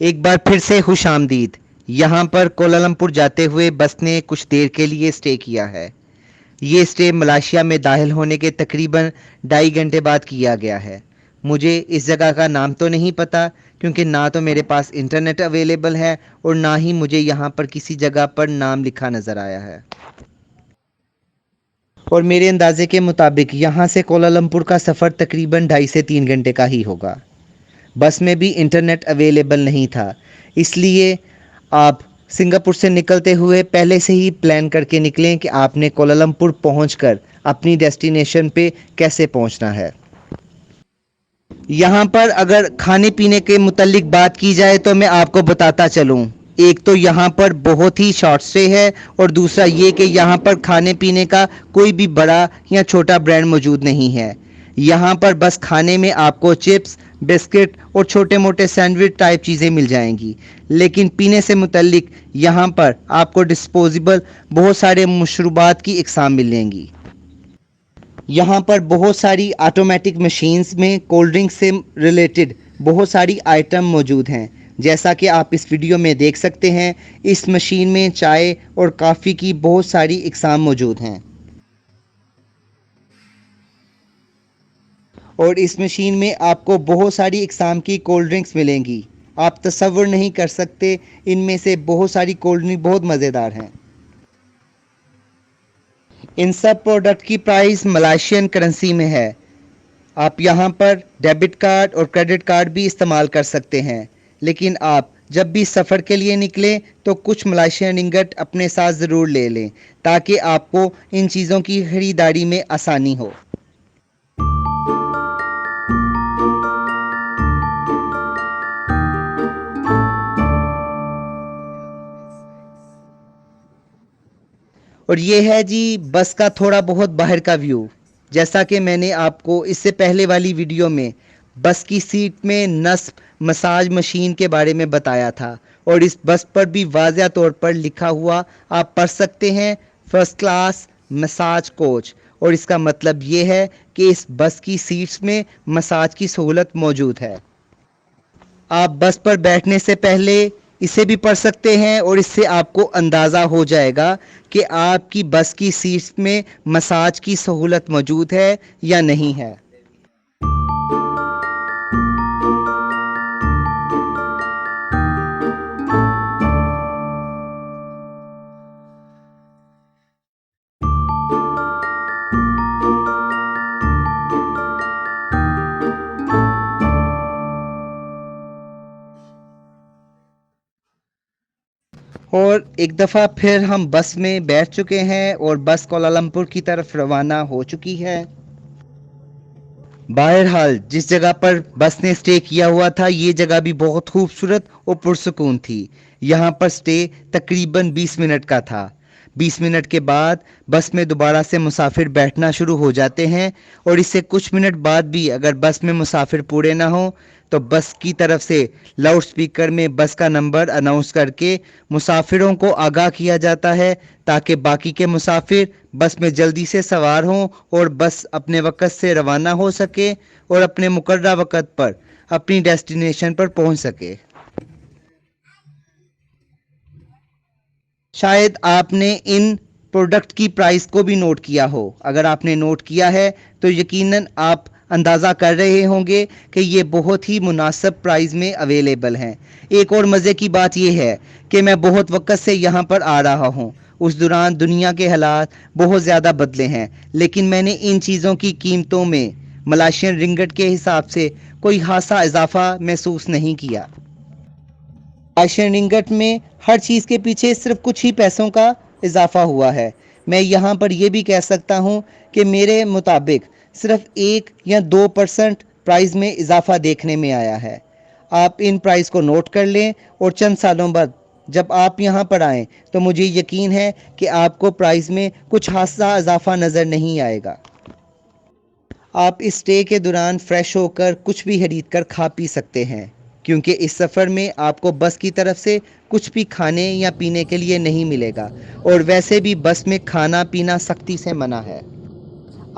एक बार फिर से खुशामदीद। यहाँ पर कोलालमपुर जाते हुए बस ने कुछ देर के लिए स्टे किया है। ये स्टे मलेशिया में दाखिल होने के तकरीबन 2.5 घंटे बाद किया गया है। मुझे इस जगह का नाम तो नहीं पता, क्योंकि ना तो मेरे पास इंटरनेट अवेलेबल है और ना ही मुझे यहाँ पर किसी जगह पर नाम लिखा नज़र आया है। और मेरे अंदाजे के मुताबिक यहाँ से कोलालमपुर का सफ़र तकरीबन 2.5 से 3 घंटे का ही होगा। बस में भी इंटरनेट अवेलेबल नहीं था, इसलिए आप सिंगापुर से निकलते हुए पहले से ही प्लान करके निकलें कि आपने कोलालमपुर पहुंचकर अपनी डेस्टिनेशन पे कैसे पहुंचना है। यहाँ पर अगर खाने पीने के मुतल्लिक बात की जाए तो मैं आपको बताता चलूँ। एक तो यहाँ पर बहुत ही शॉर्ट स्टे है और दूसरा ये कि यहाँ पर खाने पीने का कोई भी बड़ा या छोटा ब्रांड मौजूद नहीं है। यहाँ पर बस खाने में आपको चिप्स, बिस्किट और छोटे मोटे सैंडविच टाइप चीज़ें मिल जाएंगी, लेकिन पीने से मुतल्लिक यहाँ पर आपको डिस्पोजेबल बहुत सारे मशरूबात की इकसाम मिलेंगी। यहाँ पर बहुत सारी ऑटोमेटिक मशीन्स में कोल्ड ड्रिंक से रिलेटेड बहुत सारी आइटम मौजूद हैं। जैसा कि आप इस वीडियो में देख सकते हैं, इस मशीन में चाय और कॉफ़ी की बहुत सारी इकसाम मौजूद हैं और इस मशीन में आपको बहुत सारी इकसाम की कोल्ड ड्रिंक्स मिलेंगी। आप तसव्वुर नहीं कर सकते, इनमें से बहुत सारी कोल्ड ड्रिंक बहुत मज़ेदार हैं। इन सब प्रोडक्ट की प्राइस मलेशियन करेंसी में है। आप यहाँ पर डेबिट कार्ड और क्रेडिट कार्ड भी इस्तेमाल कर सकते हैं, लेकिन आप जब भी सफ़र के लिए निकलें तो कुछ मलेशियन रिंगट अपने साथ ज़रूर ले लें, ताकि आपको इन चीज़ों की ख़रीदारी में आसानी हो। और ये है जी बस का थोड़ा बहुत बाहर का व्यू। जैसा कि मैंने आपको इससे पहले वाली वीडियो में बस की सीट में नस्ब मसाज मशीन के बारे में बताया था, और इस बस पर भी वाज़िया तौर पर लिखा हुआ आप पढ़ सकते हैं, फर्स्ट क्लास मसाज कोच। और इसका मतलब ये है कि इस बस की सीट्स में मसाज की सहूलत मौजूद है। आप बस पर बैठने से पहले इसे भी पढ़ सकते हैं और इससे आपको अंदाज़ा हो जाएगा कि आपकी बस की सीट्स में मसाज की सहूलत मौजूद है या नहीं है। और एक दफ़ा फिर हम बस में बैठ चुके हैं और बस कोलालमपुर की तरफ रवाना हो चुकी है। बहरहाल जिस जगह पर बस ने स्टे किया हुआ था, ये जगह भी बहुत खूबसूरत और पुरसकून थी। यहाँ पर स्टे तकरीबन 20 मिनट का था। 20 मिनट के बाद बस में दोबारा से मुसाफिर बैठना शुरू हो जाते हैं, और इससे कुछ मिनट बाद भी अगर बस में मुसाफिर पूरे ना हो तो बस की तरफ से लाउड स्पीकर में बस का नंबर अनाउंस करके मुसाफिरों को आगाह किया जाता है, ताकि बाकी के मुसाफिर बस में जल्दी से सवार हों और बस अपने वक़्त से रवाना हो सके और अपने मुकर्ररा वक़्त पर अपनी डेस्टिनेशन पर पहुंच सके। शायद आपने इन प्रोडक्ट की प्राइस को भी नोट किया हो। अगर आपने नोट किया है तो यकीनन आप अंदाज़ा कर रहे होंगे कि ये बहुत ही मुनासिब प्राइस में अवेलेबल हैं। एक और मज़े की बात यह है कि मैं बहुत वक्त से यहाँ पर आ रहा हूँ। उस दौरान दुनिया के हालात बहुत ज़्यादा बदले हैं, लेकिन मैंने इन चीज़ों की कीमतों में मलेशियन रिंगट के हिसाब से कोई खासा इजाफा महसूस नहीं किया। मलेशियन रिंगट में हर चीज़ के पीछे सिर्फ कुछ ही पैसों का इजाफा हुआ है। मैं यहाँ पर यह भी कह सकता हूँ कि मेरे मुताबिक सिर्फ 1 या 2% प्राइस में इजाफा देखने में आया है। आप इन प्राइस को नोट कर लें और चंद सालों बाद जब आप यहाँ पर आएँ तो मुझे यकीन है कि आपको प्राइस में कुछ खासा इजाफा नज़र नहीं आएगा। आप इस स्टे के दौरान फ्रेश होकर कुछ भी खरीद कर खा पी सकते हैं, क्योंकि इस सफ़र में आपको बस की तरफ से कुछ भी खाने या पीने के लिए नहीं मिलेगा, और वैसे भी बस में खाना पीना सख्ती से मना है।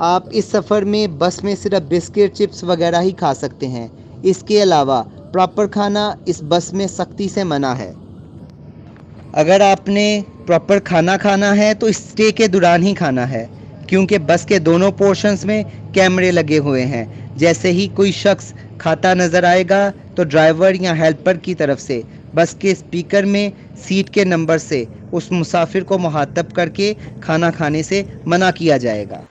आप इस सफ़र में बस में सिर्फ बिस्किट चिप्स वगैरह ही खा सकते हैं। इसके अलावा प्रॉपर खाना इस बस में सख्ती से मना है। अगर आपने प्रॉपर खाना खाना है तो स्टे के दौरान ही खाना है, क्योंकि बस के दोनों पोर्शंस में कैमरे लगे हुए हैं। जैसे ही कोई शख्स खाता नज़र आएगा तो ड्राइवर या हेल्पर की तरफ से बस के स्पीकर में सीट के नंबर से उस मुसाफिर को मुखातब करके खाना खाने से मना किया जाएगा।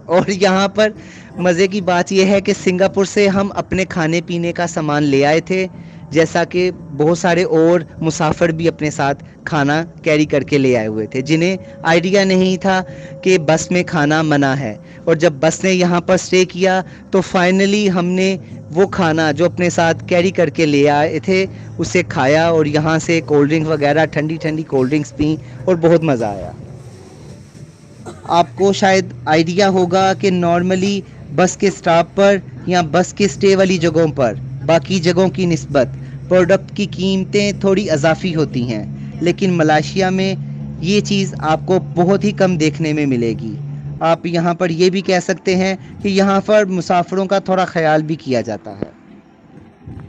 और यहाँ पर मज़े की बात यह है कि सिंगापुर से हम अपने खाने पीने का सामान ले आए थे, जैसा कि बहुत सारे और मुसाफिर भी अपने साथ खाना कैरी करके ले आए हुए थे, जिन्हें आइडिया नहीं था कि बस में खाना मना है। और जब बस ने यहाँ पर स्टे किया तो फाइनली हमने वो खाना जो अपने साथ कैरी करके ले आए थे उसे खाया, और यहाँ से कोल्ड ड्रिंक वगैरह ठंडी ठंडी कोल्ड ड्रिंक्स पी और बहुत मज़ा आया। आपको शायद आइडिया होगा कि नॉर्मली बस के स्टॉप पर या बस के स्टे वाली जगहों पर बाकी जगहों की निस्बत प्रोडक्ट की कीमतें थोड़ी इजाफी होती हैं, लेकिन मलेशिया में ये चीज़ आपको बहुत ही कम देखने में मिलेगी। आप यहाँ पर ये भी कह सकते हैं कि यहाँ पर मुसाफिरों का थोड़ा ख्याल भी किया जाता है।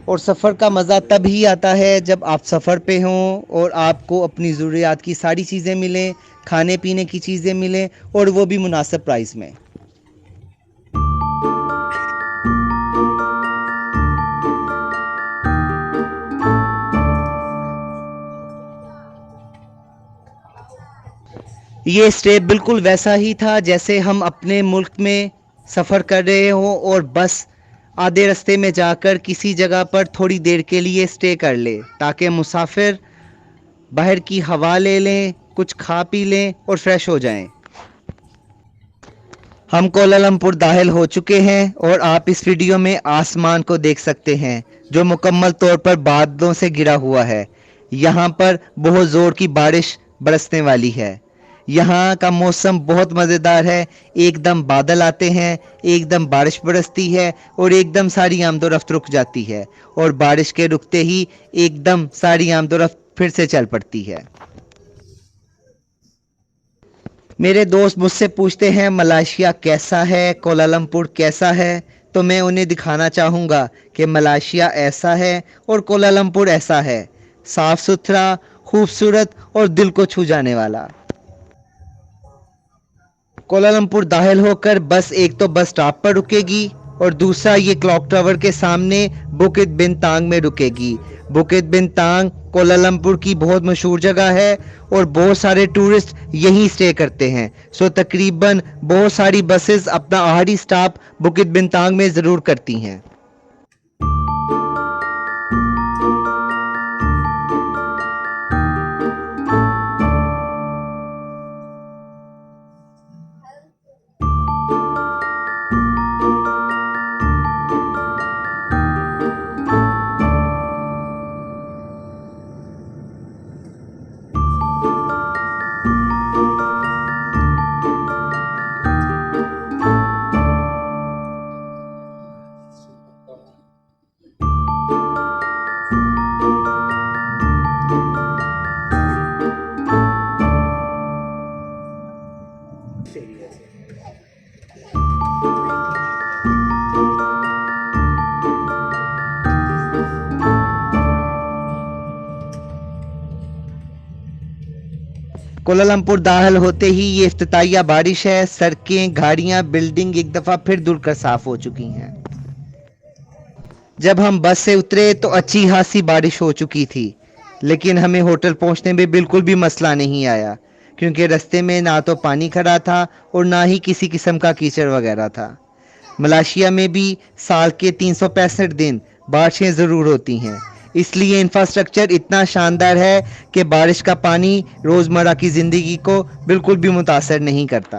और सफ़र का मज़ा तब ही आता है जब आप सफ़र पे हों और आपको अपनी ज़रूरियात की सारी चीज़ें मिलें, खाने पीने की चीज़ें मिलें, और वो भी मुनासिब प्राइस में। ये स्टे बिल्कुल वैसा ही था जैसे हम अपने मुल्क में सफ़र कर रहे हों और बस आधे रास्ते में जाकर किसी जगह पर थोड़ी देर के लिए स्टे कर ले, ताकि मुसाफिर बाहर की हवा ले लें, कुछ खा पी लें और फ्रेश हो जाएं। हम कोलालमपुर दाखिल हो चुके हैं और आप इस वीडियो में आसमान को देख सकते हैं जो मुकम्मल तौर पर बादलों से घिरा हुआ है। यहाँ पर बहुत ज़ोर की बारिश बरसने वाली है। यहाँ का मौसम बहुत मज़ेदार है, एकदम बादल आते हैं, एकदम बारिश बरसती है और एकदम सारी आमदोरफ्त रुक जाती है, और बारिश के रुकते ही एकदम सारी आमदोरफ्त फिर से चल पड़ती है। मेरे दोस्त मुझसे पूछते हैं मलेशिया कैसा है, कोलालमपुर कैसा है, तो मैं उन्हें दिखाना चाहूँगा कि मलेशिया ऐसा है और कोलालमपुर ऐसा है, साफ़ सुथरा, खूबसूरत और दिल को छू जाने वाला। कोलालमपुर दाखिल होकर बस एक तो बस स्टॉप पर रुकेगी और दूसरा ये क्लॉक टावर के सामने बुकित बिनतांग में रुकेगी। बुकित बिनतांग कोलालमपुर की बहुत मशहूर जगह है और बहुत सारे टूरिस्ट यहीं स्टे करते हैं। सो तकरीबन बहुत सारी बसेस अपना आखिरी स्टॉप बुकित बिनतांग में ज़रूर करती हैं। कोलालमपुर दाखिल होते ही ये इफ्तिताइया बारिश है। सड़कें, गाड़ियां, बिल्डिंग एक दफ़ा फिर धुलकर साफ हो चुकी हैं। जब हम बस से उतरे तो अच्छी खासी बारिश हो चुकी थी, लेकिन हमें होटल पहुंचने में बिल्कुल भी मसला नहीं आया, क्योंकि रास्ते में ना तो पानी खड़ा था और ना ही किसी किस्म का कीचड़ वगैरह था। मलेशिया में भी साल के 365 दिन बारिशें ज़रूर होती हैं, इसलिए इंफ्रास्ट्रक्चर इतना शानदार है कि बारिश का पानी रोज़मर्रा की ज़िंदगी को बिल्कुल भी मुतासर नहीं करता।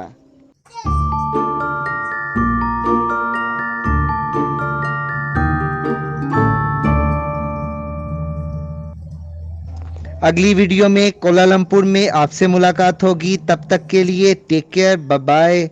अगली वीडियो में कोलालमपुर में आपसे मुलाकात होगी। तब तक के लिए टेक केयर, बाय बाय।